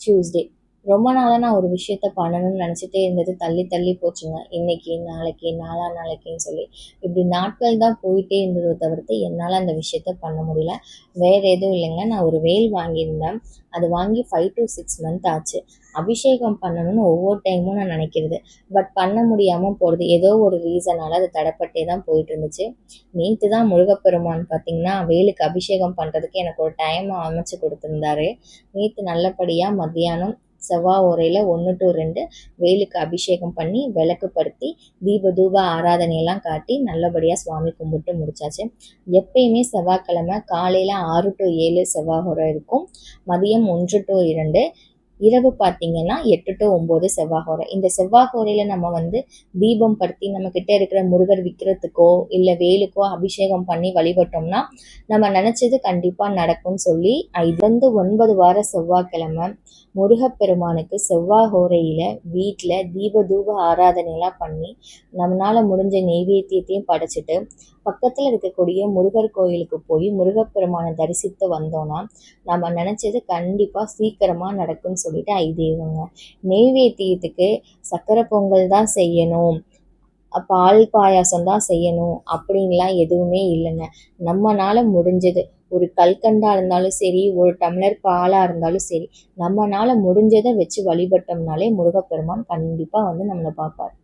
Tuesday. ரொம்ப நாளாக நான் ஒரு விஷயத்த பண்ணணும்னு நினச்சிட்டே இருந்தது தள்ளி தள்ளி போச்சுங்க. இன்னைக்கு, நாளைக்கு, நாளா நாளைக்குன்னு சொல்லி இப்படி நாட்கள் தான் போயிட்டே இருந்ததை தவிர்த்து என்னால் அந்த விஷயத்த பண்ண முடியல. வேறு எதுவும் இல்லைங்க. நான் ஒரு வேல் வாங்கியிருந்தேன். அது வாங்கி 5 to 6 மந்த் ஆச்சு. அபிஷேகம் பண்ணணும்னு ஒவ்வொரு டைமும் நான் நினைக்கிறது. பட் பண்ண முடியாமல் போகிறது. ஏதோ ஒரு ரீசனால் அது தடைப்பட்டே தான் போயிட்டு இருந்துச்சு. நேற்று தான் முருகப்பெருமான் பார்த்திங்கன்னா வேலுக்கு அபிஷேகம் பண்ணுறதுக்கு எனக்கு ஒரு டைம் அமைச்சு கொடுத்துருந்தாரு. நேற்று நல்லபடியாக மத்தியானம் செவ்வாய் ஓரையில் 1 to 2 வேலுக்கு அபிஷேகம் பண்ணி விளக்கு படுத்தி தூப ஆராதனையெல்லாம் காட்டி நல்லபடியாக சுவாமி கும்பிட்டு முடிச்சாச்சு. எப்பயுமே செவ்வாய்க்கிழமை காலையில் 6 to 7 செவ்வாய் ஓரை இருக்கும். மதியம் 1 to 2, இரவு பார்த்தீங்கன்னா 8 to 9 செவ்வாய். இந்த செவ்வாய் நம்ம தீபம் படுத்தி நம்மக்கிட்ட இருக்கிற முருகர் விக்கிரத்துக்கோ இல்லை வேலுக்கோ அபிஷேகம் பண்ணி வழிபட்டோம்னா நம்ம நினச்சது கண்டிப்பாக நடக்கும்னு சொல்லி 9 வார செவ்வாய்க்கிழமை முருகப்பெருமானுக்கு செவ்வாய் ஹோரையில் வீட்டில் தூப ஆராதனையெல்லாம் பண்ணி நம்மளால் முடிஞ்ச நெய்வேத்தியத்தையும் படைச்சிட்டு பக்கத்தில் இருக்கக்கூடிய முருகர் கோயிலுக்கு போய் முருகப்பெருமானை தரிசித்து வந்தோன்னா நம்ம நினச்சது கண்டிப்பாக சீக்கிரமாக நடக்கும்னு சொல்லிட்டு ஐதீகங்க. நெய்வேத்தியத்துக்கு சக்கரை பொங்கல் தான் செய்யணும், பால் பாயாசம் தான் செய்யணும் அப்படின்லாம் எதுவுமே இல்லைங்க. நம்மளால் முடிஞ்சது ஒரு கல்கண்டாக இருந்தாலும் சரி, ஒரு டம்ளர் பாலாக இருந்தாலும் சரி, நம்மளால் முடிஞ்சதை வச்சு வழிபட்டோம்னாலே முருகப்பெருமான் கண்டிப்பாக நம்மளை பார்ப்பார்.